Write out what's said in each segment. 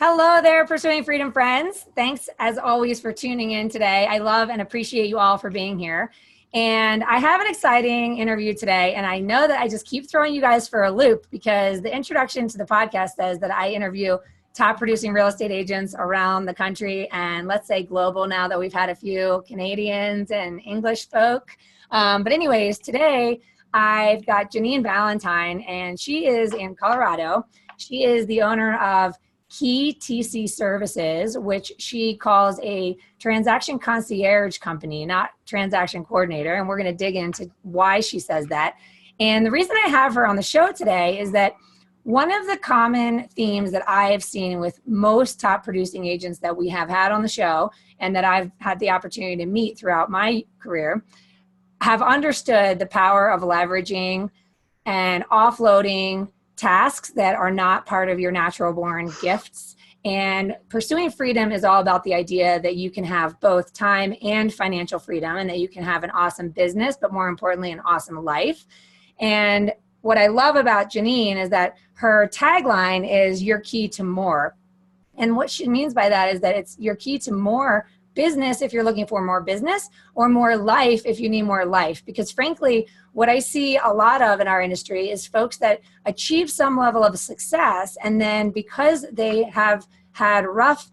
Hello there, Pursuing Freedom friends. Thanks as always for tuning in today. I love and appreciate you all for being here. And I have an exciting interview today. And I know that I just keep throwing you guys for a loop because the introduction to the podcast says that I interview top producing real estate agents around the country and let's say global now that we've had a few Canadians and English folk. But anyways, today I've got Janine Valentine and she is in Colorado. She is the owner of Key TC Services, which she calls a transaction concierge company, not transaction coordinator. And we're going to dig into why she says that. And the reason I have her on the show today is that one of the common themes that I have seen with most top producing agents that we have had on the show and that I've had the opportunity to meet throughout my career have understood the power of leveraging and offloading tasks that are not part of your natural born gifts. And pursuing freedom is all about the idea that you can have both time and financial freedom and that you can have an awesome business, but more importantly, an awesome life. And what I love about Janine is that her tagline is your key to more. And what she means by that is that it's your key to more business if you're looking for more business, or more life if you need more life. Because frankly, what I see a lot of in our industry is folks that achieve some level of success, and then because they have had rough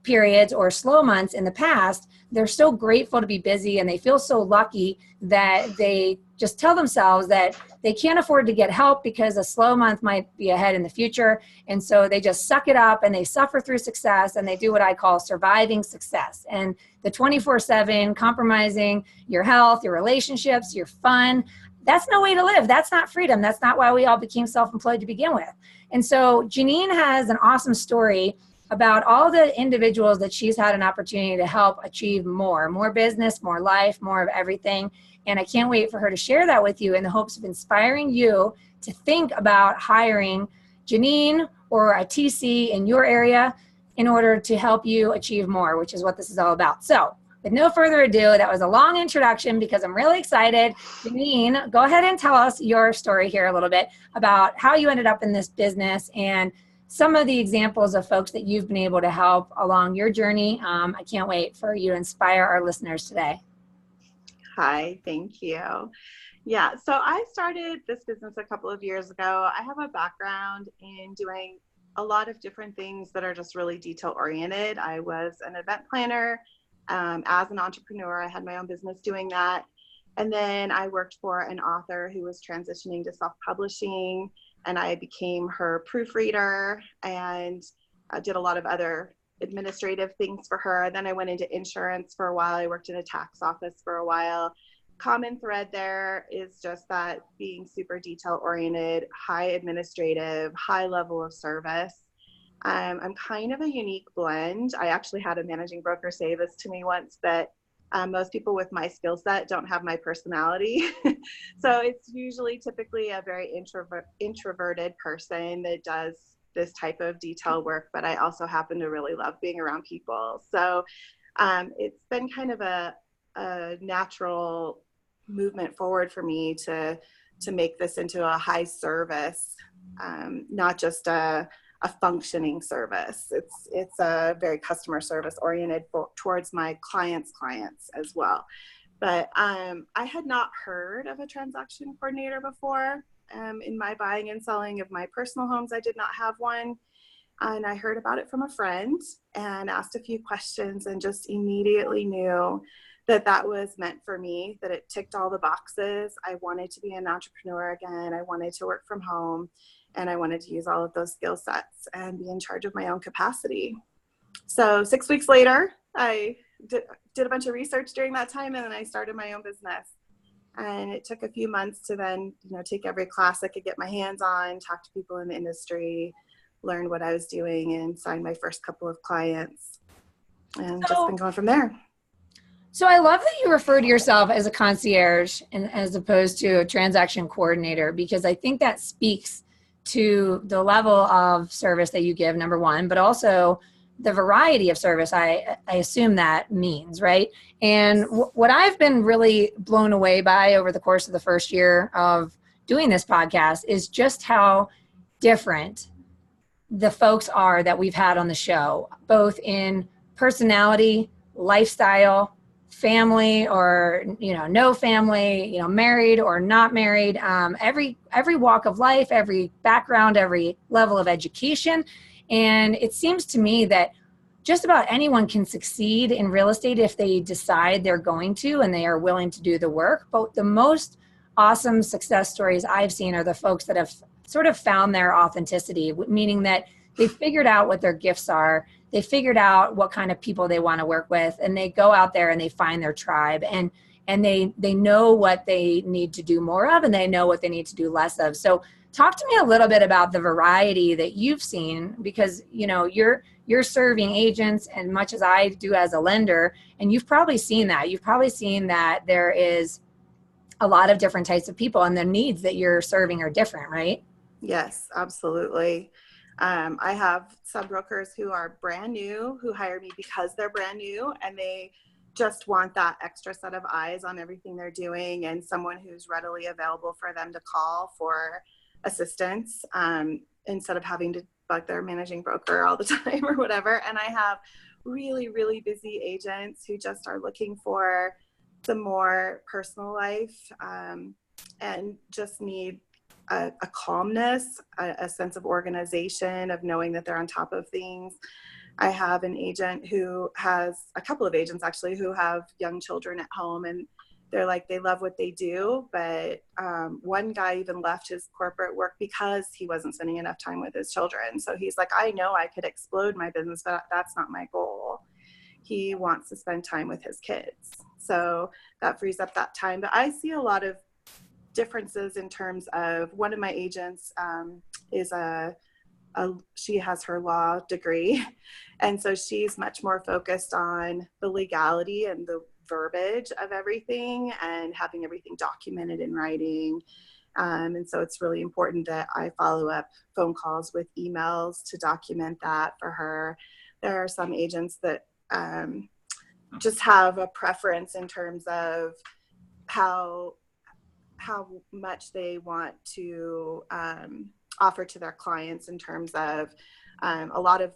periods or slow months in the past, they're so grateful to be busy and they feel so lucky that they just tell themselves that they can't afford to get help because a slow month might be ahead in the future. And so they just suck it up and they suffer through success and they do what I call surviving success. And the 24/7 compromising your health, your relationships, your fun, that's no way to live. That's not freedom. That's not why we all became self-employed to begin with. And so Janine has an awesome story about all the individuals that she's had an opportunity to help achieve more business, more life, more of everything. And I can't wait for her to share that with you in the hopes of inspiring you to think about hiring Janine or a TC in your area in order to help you achieve more, which is what this is all about. So with no further ado, that was a long introduction because I'm really excited. Janine, go ahead and tell us your story here a little bit about how you ended up in this business and some of the examples of folks that you've been able to help along your journey. I can't wait for you to inspire our listeners today. Hi, thank you. Yeah, so I started this business a couple of years ago. I have a background in doing a lot of different things that are just really detail oriented. I was an event planner. As an entrepreneur, I had my own business doing that. And then I worked for an author who was transitioning to self-publishing, and I became her proofreader and did a lot of other administrative things for her. Then I went into insurance for a while. I worked in a tax office for a while. Common thread there is just that being super detail oriented, high administrative, high level of service. I'm kind of a unique blend. I actually had a managing broker say this to me once, that most people with my skill set don't have my personality. So it's usually typically a very introverted person that does this type of detail work, but I also happen to really love being around people. So it's been kind of a natural movement forward for me to make this into a high service, not just a functioning service. It's a very customer service oriented towards my clients as well. But I had not heard of a transaction coordinator before. In my buying and selling of my personal homes, I did not have one. And I heard about it from a friend and asked a few questions and just immediately knew that that was meant for me, that it ticked all the boxes. I wanted to be an entrepreneur again. I wanted to work from home, and I wanted to use all of those skill sets and be in charge of my own capacity. So 6 weeks later, I did a bunch of research during that time, and then I started my own business. And it took a few months to then, take every class I could get my hands on, talk to people in the industry, learn what I was doing, and sign my first couple of clients. And just been going from there. So I love that you refer to yourself as a concierge and as opposed to a transaction coordinator, because I think that speaks to the level of service that you give, number one, but also the variety of service I assume that means, right? And what I've been really blown away by over the course of the first year of doing this podcast is just how different the folks are that we've had on the show, both in personality, lifestyle, family, or no family, married or not married, every walk of life, every background, every level of education. And it seems to me that just about anyone can succeed in real estate if they decide they're going to and they are willing to do the work. But the most awesome success stories I've seen are the folks that have sort of found their authenticity, meaning that they figured out what their gifts are. They figured out what kind of people they want to work with, and they go out there and they find their tribe, and they know what they need to do more of, and they know what they need to do less of. So talk to me a little bit about the variety that you've seen, because you're serving agents and much as I do as a lender, and you've probably seen that. You've probably seen that there is a lot of different types of people, and the needs that you're serving are different, right? Yes, absolutely. I have some brokers who are brand new, who hire me because they're brand new and they just want that extra set of eyes on everything they're doing, and someone who's readily available for them to call for assistance, instead of having to bug their managing broker all the time or whatever. And I have really, really busy agents who just are looking for some more personal life, and just need a calmness, a sense of organization, of knowing that they're on top of things. I have an agent who has a couple of agents actually who have young children at home, and they're like, they love what they do. But one guy even left his corporate work because he wasn't spending enough time with his children. So he's like, I know I could explode my business, but that's not my goal. He wants to spend time with his kids. So that frees up that time. But I see a lot of differences in terms of, one of my agents is she has her law degree, and so she's much more focused on the legality and the verbiage of everything and having everything documented in writing, and so it's really important that I follow up phone calls with emails to document that for her. There are some agents that just have a preference in terms of how much they want to offer to their clients, in terms of a lot of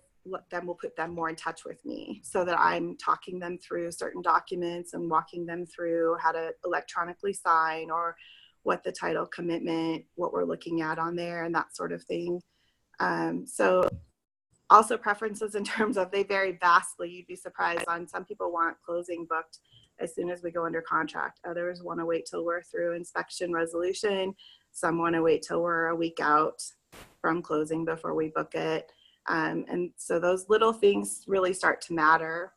them will put them more in touch with me so that I'm talking them through certain documents and walking them through how to electronically sign, or what the title commitment, what we're looking at on there, and that sort of thing. So also preferences in terms of, they vary vastly. You'd be surprised. On some people want closing booked as soon as we go under contract. Others want to wait till we're through inspection resolution. Some want to wait till we're a week out from closing before we book it. And so those little things really start to matter.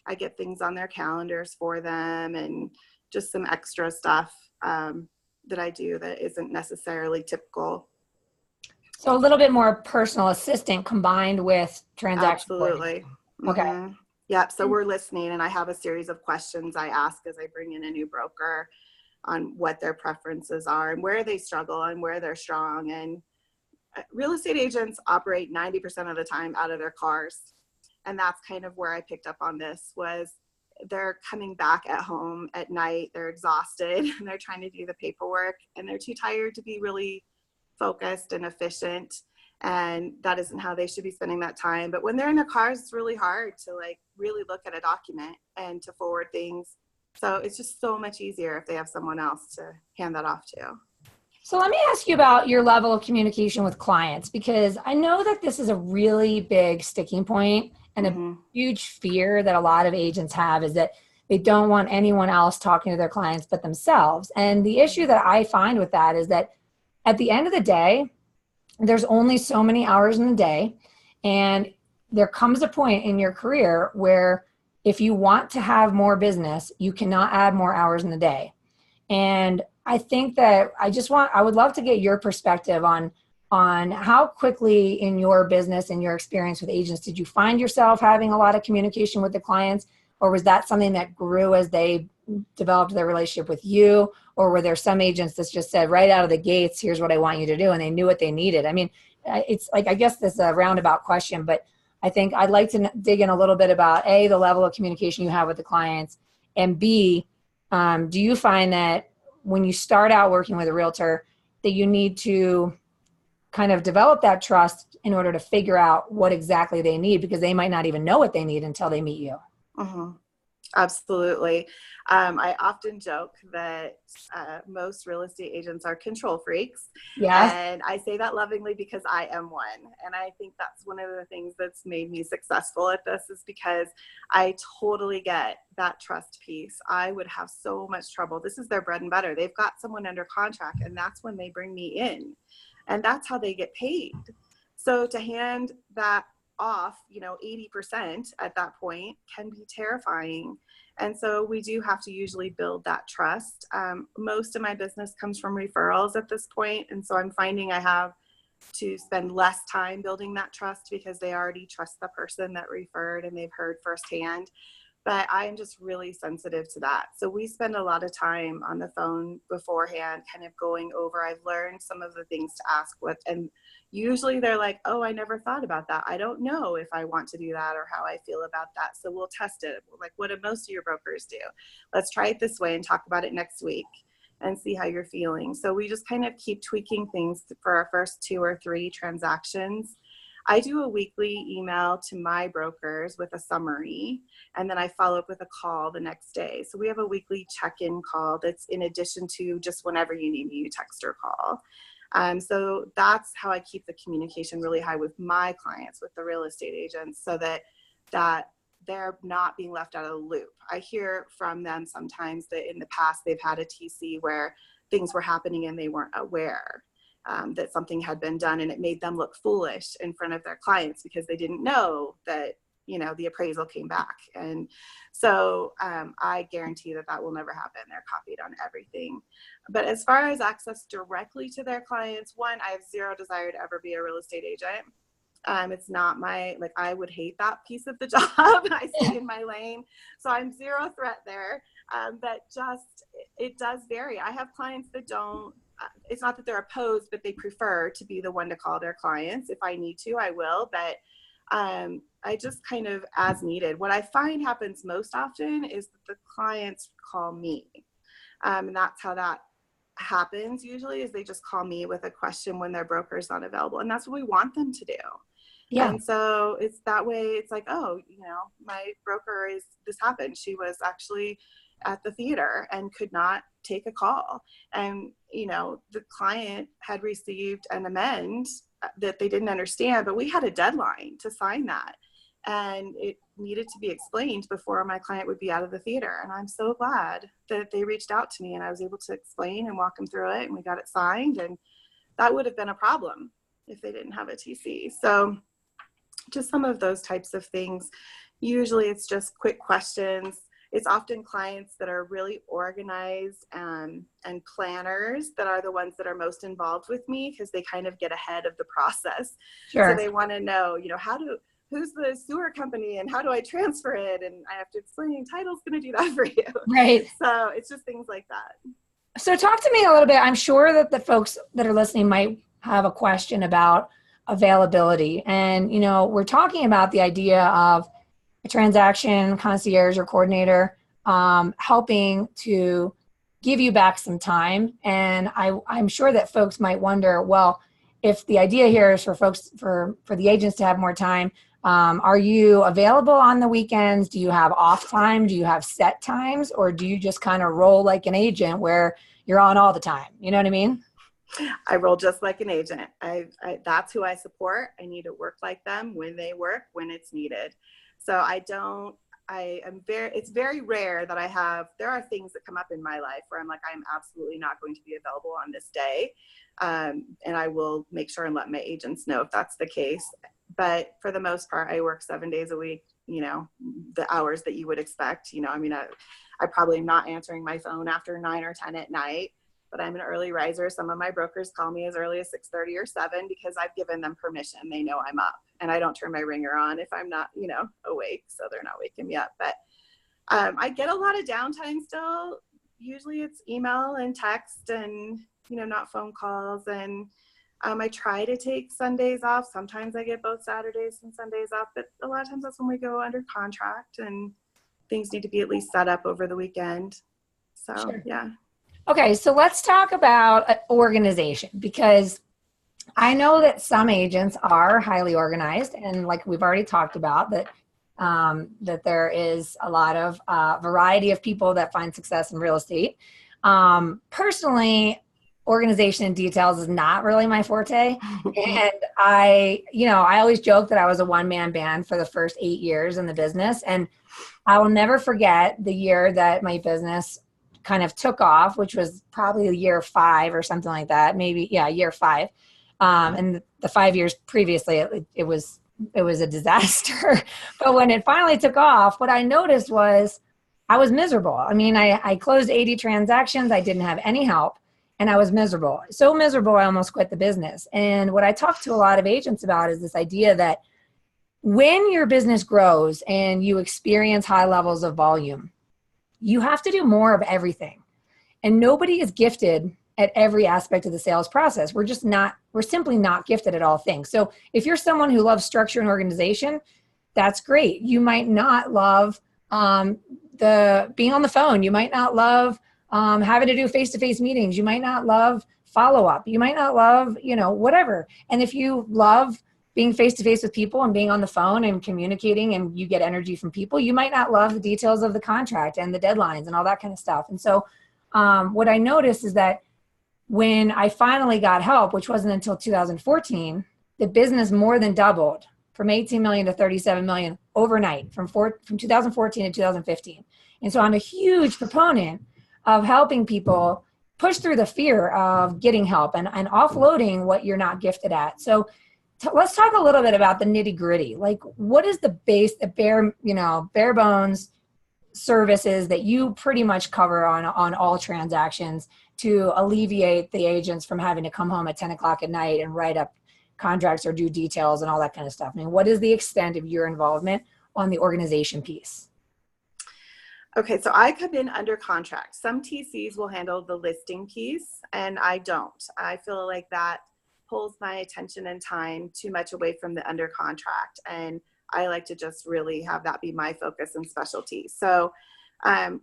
I get things on their calendars for them, and just some extra stuff that I do that isn't necessarily typical. So a little bit more personal assistant combined with transaction. Absolutely. Okay. Mm-hmm. Yeah. So we're listening, and I have a series of questions I ask as I bring in a new broker on what their preferences are and where they struggle and where they're strong. And real estate agents operate 90% of the time out of their cars. And that's kind of where I picked up on this, was they're coming back at home at night, they're exhausted, and they're trying to do the paperwork, and they're too tired to be really focused and efficient. And that isn't how they should be spending that time. But when they're in their cars, it's really hard to really look at a document and to forward things. So it's just so much easier if they have someone else to hand that off to. So let me ask you about your level of communication with clients, because I know that this is a really big sticking point, and a huge fear that a lot of agents have is that they don't want anyone else talking to their clients but themselves. And the issue that I find with that is that at the end of the day, there's only so many hours in the day, and there comes a point in your career where if you want to have more business, you cannot add more hours in the day. And I think that I would love to get your perspective on how quickly in your business and your experience with agents did you find yourself having a lot of communication with the clients, or was that something that grew as they developed their relationship with you? Or were there some agents that just said right out of the gates, here's what I want you to do, and they knew what they needed? I mean, it's like, I guess this is a roundabout question, but I think I'd like to dig in a little bit about A, the level of communication you have with the clients, and B, do you find that when you start out working with a realtor that you need to kind of develop that trust in order to figure out what exactly they need, because they might not even know what they need until they meet you. Mm-hmm. Absolutely. I often joke that most real estate agents are control freaks. Yes. And I say that lovingly because I am one. And I think that's one of the things that's made me successful at this, is because I totally get that trust piece. I would have so much trouble. This is their bread and butter. They've got someone under contract, and that's when they bring me in. And that's how they get paid. So to hand that off, 80% at that point can be terrifying. And so we do have to usually build that trust. Most of my business comes from referrals at this point. And so I'm finding I have to spend less time building that trust because they already trust the person that referred and they've heard firsthand. But I'm just really sensitive to that. So we spend a lot of time on the phone beforehand, kind of going over. I've learned some of the things to ask with, and usually they're like, oh, I never thought about that. I don't know if I want to do that or how I feel about that. So we'll test it. Like, what do most of your brokers do? Let's try it this way and talk about it next week and see how you're feeling. So we just kind of keep tweaking things for our first 2 or 3 transactions. I do a weekly email to my brokers with a summary, and then I follow up with a call the next day. So we have a weekly check-in call that's in addition to just whenever you need me, you text or call. So that's how I keep the communication really high with my clients, with the real estate agents, so that they're not being left out of the loop. I hear from them sometimes that in the past they've had a TC where things were happening and they weren't aware that something had been done, and it made them look foolish in front of their clients because they didn't know that, the appraisal came back. And so I guarantee that will never happen. They're copied on everything. But as far as access directly to their clients, one, I have zero desire to ever be a real estate agent. It's not I would hate that piece of the job. I stay in my lane. So I'm zero threat there. But it does vary. I have clients that don't, it's not that they're opposed, but they prefer to be the one to call their clients. If I need to, I will. But I just kind of as needed. What I find happens most often is that the clients call me. And that's how that happens usually, is they just call me with a question when their broker is not available. And that's what we want them to do. Yeah. And so it's that way. It's like, oh, my broker this happened. She was actually at the theater and could not take a call. And, the client had received an amend that they didn't understand, but we had a deadline to sign that. And it needed to be explained before my client would be out of the theater. And I'm so glad that they reached out to me and I was able to explain and walk them through it, and we got it signed. And that would have been a problem if they didn't have a TC. So just some of those types of things. Usually it's just quick questions. It's often clients that are really organized and planners that are the ones that are most involved with me, because they kind of get ahead of the process. Sure. So they want to know, who's the sewer company and how do I transfer it? And I have to explain, title's going to do that for you. Right. So it's just things like that. So talk to me a little bit. I'm sure that the folks that are listening might have a question about availability. And, we're talking about the idea of a transaction concierge or coordinator helping to give you back some time. And I'm sure that folks might wonder, well, if the idea here is for folks, for the agents to have more time, are you available on the weekends? Do you have off time? Do you have set times? Or do you just kind of roll like an agent where you're on all the time? You know what I mean? I roll just like an agent. That's who I support. I need to work like them when they work, when it's needed. So it's very rare that there are things that come up in my life where I'm like, I'm absolutely not going to be available on this day. And I will make sure and let my agents know if that's the case. But for the most part, I work 7 days a week, the hours that you would expect. I probably am not answering my phone after 9 or 10 at night, but I'm an early riser. Some of my brokers call me as early as 6:30 or 7 because I've given them permission. They know I'm up, and I don't turn my ringer on if I'm not, awake. So they're not waking me up. But I get a lot of downtime still. Usually it's email and text and, not phone calls. And I try to take Sundays off. Sometimes I get both Saturdays and Sundays off, but a lot of times that's when we go under contract and things need to be at least set up over the weekend. So, sure. Yeah. Okay, so let's talk about organization, because I know that some agents are highly organized, and like we've already talked about, that there is a lot of variety of people that find success in real estate. Personally, organization and details is not really my forte, and I always joke that I was a one-man band for the first 8 years in the business, and I will never forget the year that my business kind of took off, which was probably year 5 or something like that. Maybe, yeah, year 5. And the 5 years previously, it was a disaster. But when it finally took off, what I noticed was I was miserable. I mean, I closed 80 transactions. I didn't have any help, and I was miserable. So miserable, I almost quit the business. And what I talk to a lot of agents about is this idea that when your business grows and you experience high levels of volume, you have to do more of everything. And nobody is gifted at every aspect of the sales process. We're simply not gifted at all things. So if you're someone who loves structure and organization, that's great. You might not love the being on the phone. You might not love having to do face-to-face meetings. You might not love follow-up. You might not love, whatever. And if you love being face-to-face with people and being on the phone and communicating and you get energy from people, you might not love the details of the contract and the deadlines and all that kind of stuff. And so what I noticed is that when I finally got help, which wasn't until 2014, the business more than doubled from 18 million to 37 million overnight from 2014 to 2015. And so I'm a huge proponent of helping people push through the fear of getting help and offloading what you're not gifted at. So let's talk a little bit about the nitty gritty. Like, what is the bare bones services that you pretty much cover on all transactions to alleviate the agents from having to come home at 10 o'clock at night and write up contracts or do details and all that kind of stuff? I mean, what is the extent of your involvement on the organization piece? Okay, so I come in under contract. Some TCs will handle the listing piece, and I don't. I feel like that pulls my attention and time too much away from the under contract, and I like to just really have that be my focus and specialty. So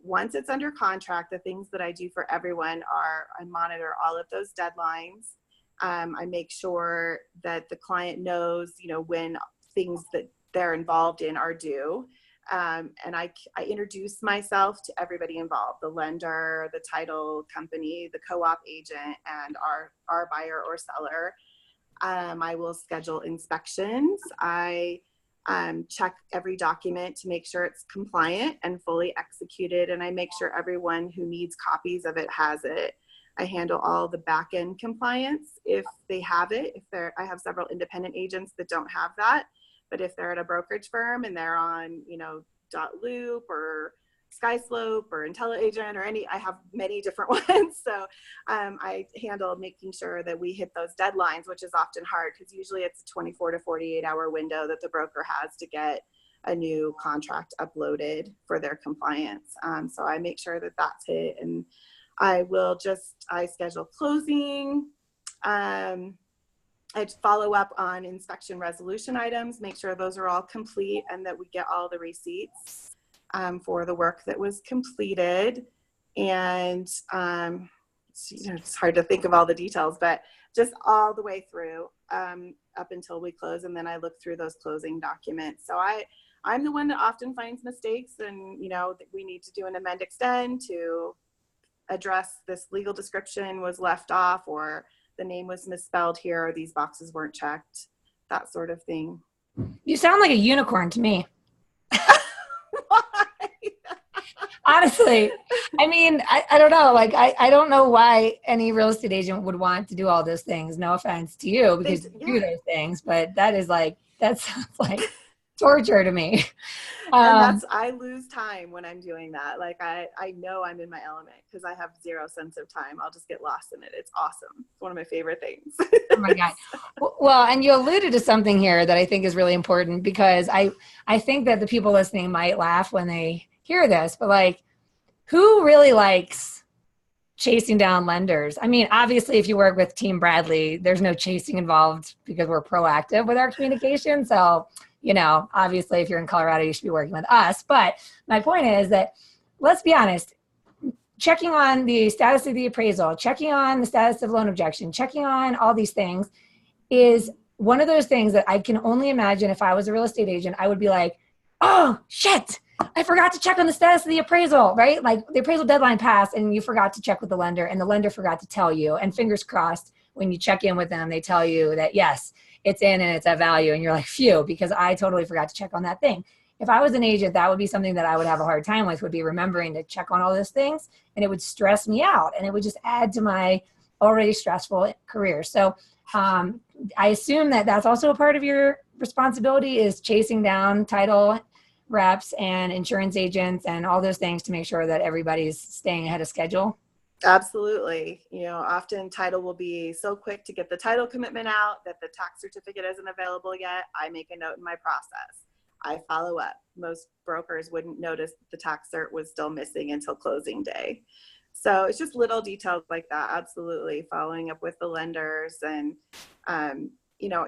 once it's under contract, the things that I do for everyone are I monitor all of those deadlines. I make sure that the client knows, when things that they're involved in are due. And I introduce myself to everybody involved, the lender, the title company, the co-op agent, and our buyer or seller. I will schedule inspections. I check every document to make sure it's compliant and fully executed, and I make sure everyone who needs copies of it has it. I handle all the back-end compliance if they have it. I have several independent agents that don't have that. But if they're at a brokerage firm and they're on, .loop or SkySlope or IntelliAgent or I have many different ones. So I handle making sure that we hit those deadlines, which is often hard because usually it's a 24 to 48 hour window that the broker has to get a new contract uploaded for their compliance. So I make sure that that's hit, and I schedule closing. I'd follow up on inspection resolution items, make sure those are all complete and that we get all the receipts for the work that was completed. And it's hard to think of all the details, but just all the way through up until we close. And then I look through those closing documents. So I'm the one that often finds mistakes, and we need to do an amend extend to address this legal description was left off, or the name was misspelled here, or these boxes weren't checked, that sort of thing. You sound like a unicorn to me. Why? Honestly, I mean, I don't know. Like, I don't know why any real estate agent would want to do all those things. No offense to you, because you do those things, but that sounds like torture to me. And I lose time when I'm doing that. Like I know I'm in my element because I have zero sense of time. I'll just get lost in it. It's awesome. It's one of my favorite things. Oh my God. Well, and you alluded to something here that I think is really important, because I think that the people listening might laugh when they hear this, but like, who really likes chasing down lenders? I mean, obviously if you work with Team Bradley, there's no chasing involved because we're proactive with our communication. So obviously if you're in Colorado, you should be working with us. But my point is that, let's be honest, checking on the status of the appraisal, checking on the status of loan objection, checking on all these things is one of those things that I can only imagine if I was a real estate agent, I would be like, oh, shit, I forgot to check on the status of the appraisal, right? Like the appraisal deadline passed and you forgot to check with the lender and the lender forgot to tell you. And fingers crossed, when you check in with them, they tell you that, yes, it's in and it's at value. And you're like, phew, because I totally forgot to check on that thing. If I was an agent, that would be something that I would have a hard time with, would be remembering to check on all those things. And it would stress me out and it would just add to my already stressful career. So I assume that that's also a part of your responsibility, is chasing down title reps and insurance agents and all those things to make sure that everybody's staying ahead of schedule. Absolutely. Often title will be so quick to get the title commitment out that the tax certificate isn't available yet. I make a note in my process. I follow up. Most brokers wouldn't notice the tax cert was still missing until closing day. So it's just little details like that. Absolutely. Following up with the lenders and,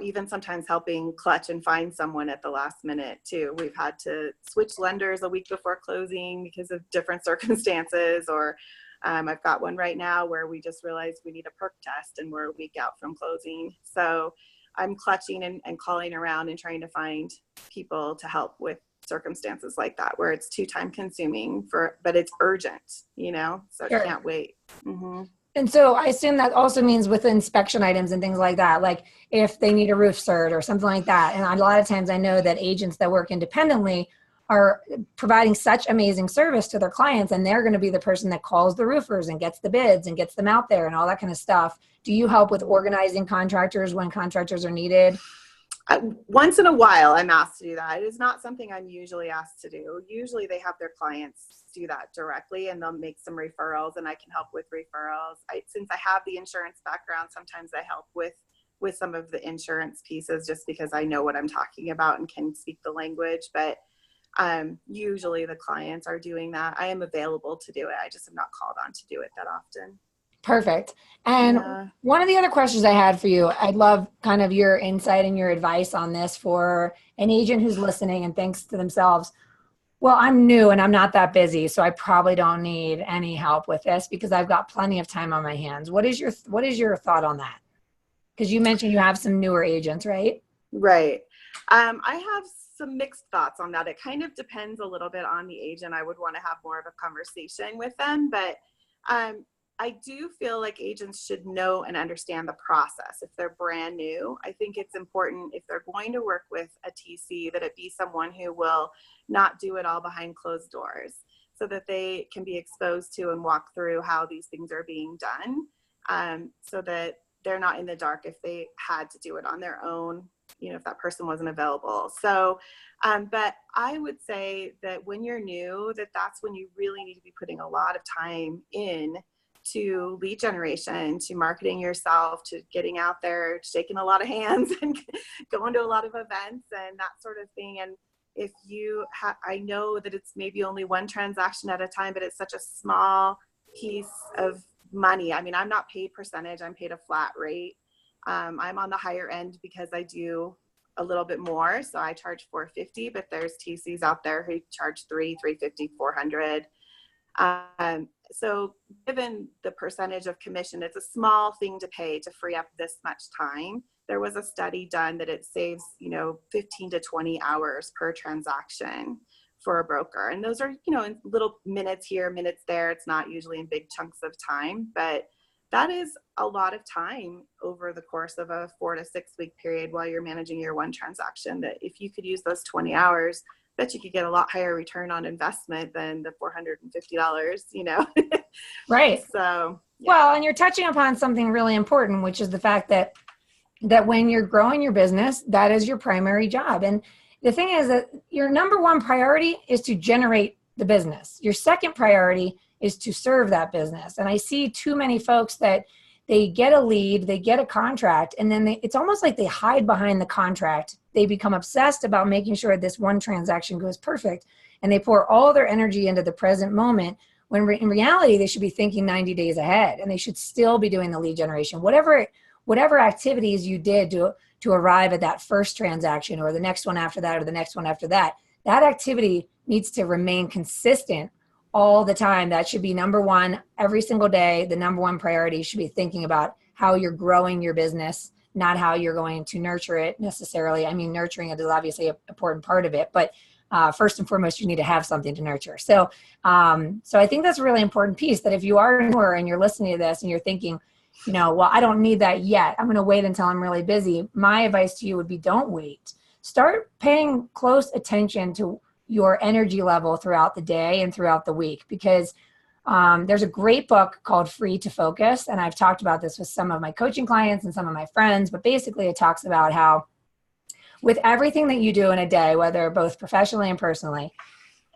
even sometimes helping clutch and find someone at the last minute too. We've had to switch lenders a week before closing because of different circumstances, or I've got one right now where we just realized we need a perk test and we're a week out from closing. So I'm clutching and calling around and trying to find people to help with circumstances like that, where it's too time consuming but it's urgent, so Sure. It can't wait. Mm-hmm. And so I assume that also means with inspection items and things like that, like if they need a roof cert or something like that. And a lot of times I know that agents that work independently are providing such amazing service to their clients, and they're going to be the person that calls the roofers and gets the bids and gets them out there and all that kind of stuff. Do you help with organizing contractors when contractors are needed? Once in a while, I'm asked to do that. It is not something I'm usually asked to do. Usually they have their clients do that directly and they'll make some referrals and I can help with referrals. Since I have the insurance background, sometimes I help with some of the insurance pieces just because I know what I'm talking about and can speak the language. But usually the clients are doing that. I am available to do it. I just am not called on to do it that often. Perfect. And one of the other questions I had for you, I'd love kind of your insight and your advice on this for an agent who's listening and thinks to themselves, well, I'm new and I'm not that busy, so I probably don't need any help with this because I've got plenty of time on my hands. What is your thought on that? Because you mentioned you have some newer agents, right? Right. I have some mixed thoughts on that. It kind of depends a little bit on the agent. I would want to have more of a conversation with them, but I do feel like agents should know and understand the process. If they're brand new, I think it's important, if they're going to work with a TC, that it be someone who will not do it all behind closed doors so that they can be exposed to and walk through how these things are being done, so that they're not in the dark if they had to do it on their own, if that person wasn't available. So, but I would say that when you're new, that's when you really need to be putting a lot of time in to lead generation, to marketing yourself, to getting out there, shaking a lot of hands and going to a lot of events and that sort of thing. And if you I know that it's maybe only one transaction at a time, but it's such a small piece of money. I mean, I'm not paid percentage, I'm paid a flat rate. I'm on the higher end because I do a little bit more. So I charge $450, but there's TCs out there who charge $350, $400. So given the percentage of commission, it's a small thing to pay to free up this much time. There was a study done that it saves, 15 to 20 hours per transaction for a broker. And those are, in little minutes here, minutes there. It's not usually in big chunks of time, but that is a lot of time over the course of a 4 to 6 week period while you're managing your one transaction, that if you could use those 20 hours, bet you could get a lot higher return on investment than the $450, Right. So, yeah. Well, and you're touching upon something really important, which is the fact that when you're growing your business, that is your primary job. And the thing is that your number one priority is to generate the business. Your second priority is to serve that business. And I see too many folks that they get a lead, they get a contract, and then it's almost like they hide behind the contract. They become obsessed about making sure this one transaction goes perfect, and they pour all their energy into the present moment, when in reality, they should be thinking 90 days ahead, and they should still be doing the lead generation. Whatever activities you did to arrive at that first transaction or the next one after that or the next one after that, that activity needs to remain consistent all the time. That should be number one every single day. The number one priority should be thinking about how you're growing your business not how you're going to nurture it necessarily. I mean, nurturing it is obviously an important part of it, but first and foremost, you need to have something to nurture. So I think that's a really important piece, that if you are newer and you're listening to this and you're thinking, well, I don't need that yet, I'm going to wait until I'm really busy. My advice to you would be, don't wait. Start paying close attention to your energy level throughout the day and throughout the week, because there's a great book called Free to Focus. And I've talked about this with some of my coaching clients and some of my friends, but basically it talks about how with everything that you do in a day, whether both professionally and personally,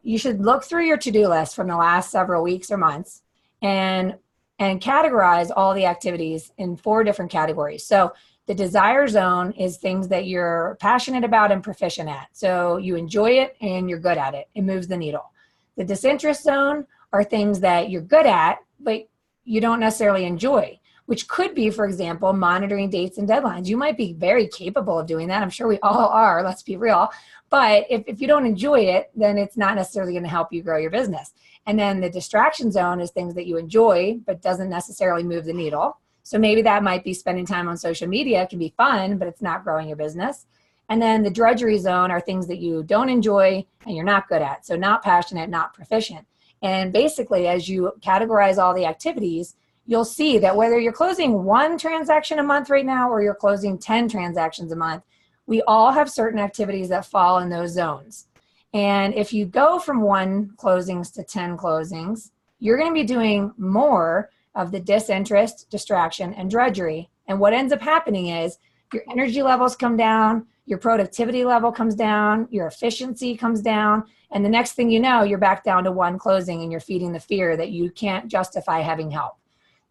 you should look through your to-do list from the last several weeks or months and categorize all the activities in 4 different categories. So the desire zone is things that you're passionate about and proficient at. So you enjoy it and you're good at it. It moves the needle. The disinterest zone are things that you're good at, but you don't necessarily enjoy, which could be, for example, monitoring dates and deadlines. You might be very capable of doing that. I'm sure we all are, let's be real. But if you don't enjoy it, then it's not necessarily going to help you grow your business. And then the distraction zone is things that you enjoy, but doesn't necessarily move the needle. So maybe that might be spending time on social media. It can be fun, but it's not growing your business. And then the drudgery zone are things that you don't enjoy and you're not good at. So not passionate, not proficient. And basically, as you categorize all the activities, you'll see that whether you're closing 1 transaction a month right now or you're closing 10 transactions a month, we all have certain activities that fall in those zones. And if you go from 1 closings to 10 closings, you're going to be doing more of the disinterest, distraction, and drudgery. And what ends up happening is your energy levels come down, your productivity level comes down, your efficiency comes down, and the next thing you know, you're back down to 1 closing and you're feeding the fear that you can't justify having help.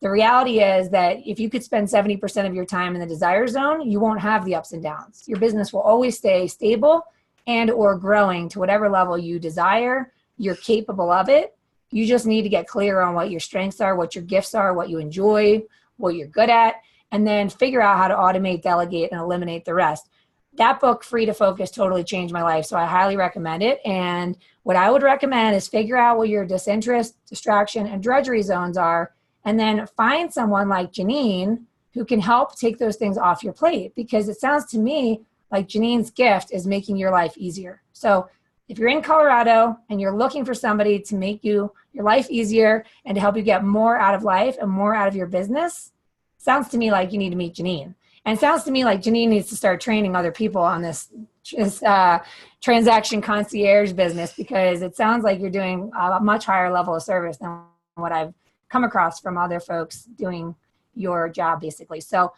The reality is that if you could spend 70% of your time in the desire zone, you won't have the ups and downs. Your business will always stay stable and or growing to whatever level you desire. You're capable of it. You just need to get clear on what your strengths are, what your gifts are, what you enjoy, what you're good at, and then figure out how to automate, delegate, and eliminate the rest. That book, Free to Focus, totally changed my life, so I highly recommend it. And what I would recommend is figure out what your disinterest, distraction, and drudgery zones are, and then find someone like Janine who can help take those things off your plate, because it sounds to me like Janine's gift is making your life easier. So if you're in Colorado and you're looking for somebody to make your life easier and to help you get more out of life and more out of your business, sounds to me like you need to meet Janine. And it sounds to me like Janine needs to start training other people on this Transaction Concierge business, because it sounds like you're doing a much higher level of service than what I've come across from other folks doing your job, basically. So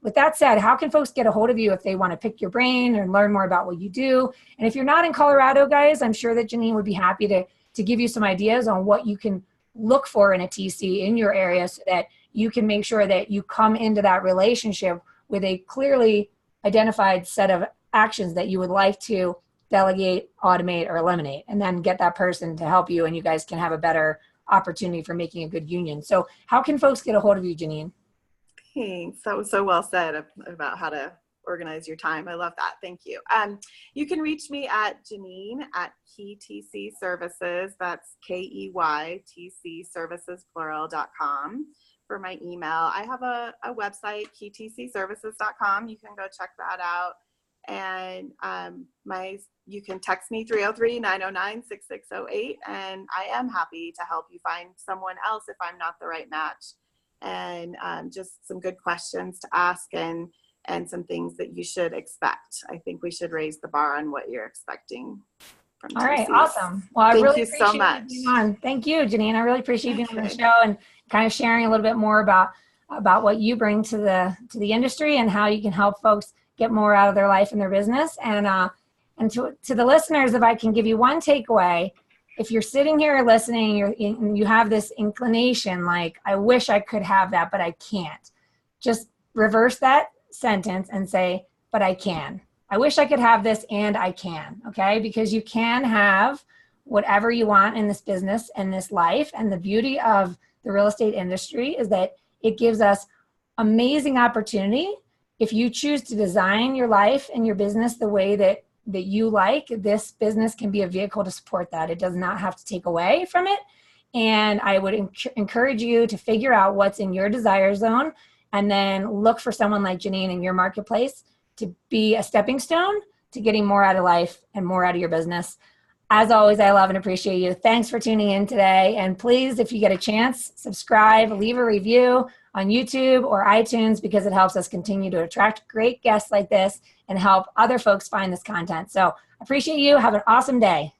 with that said, how can folks get a hold of you if they want to pick your brain and learn more about what you do? And if you're not in Colorado, guys, I'm sure that Janine would be happy to give you some ideas on what you can look for in a TC in your area, so that you can make sure that you come into that relationship with a clearly identified set of actions that you would like to delegate, automate, or eliminate, and then get that person to help you, and you guys can have a better opportunity for making a good union. So how can folks get a hold of you, Janine? Thanks. That was so well said about how to organize your time. I love that. Thank you. You can reach me at Janine at KeyTC Services. That's KEYTC Services plural.com for my email. I have a website, keytcservices.com. You can go check that out. And you can text me 303-909-6608, and I am happy to help you find someone else if I'm not the right match. And just some good questions to ask, and some things that you should expect. I think we should raise the bar on what you're expecting from TCs. All right, awesome. Well, I Thank really you appreciate so much. you being on. Thank you, Janine. I really appreciate you being on the show and kind of sharing a little bit more about what you bring to the industry and how you can help folks get more out of their life and their business. And to the listeners, if I can give you one takeaway, if you're sitting here listening, you have this inclination like, I wish I could have that, but I can't. Just reverse that sentence and say, but I can. I wish I could have this, and I can, okay? Because you can have whatever you want in this business and this life. And the beauty of the real estate industry is that it gives us amazing opportunity. If you choose to design your life and your business the way that you like, this business can be a vehicle to support that. It does not have to take away from it. And I would encourage you to figure out what's in your desire zone and then look for someone like Janine in your marketplace to be a stepping stone to getting more out of life and more out of your business. As always, I love and appreciate you. Thanks for tuning in today. And please, if you get a chance, subscribe, leave a review on YouTube or iTunes, because it helps us continue to attract great guests like this and help other folks find this content. So appreciate you. Have an awesome day.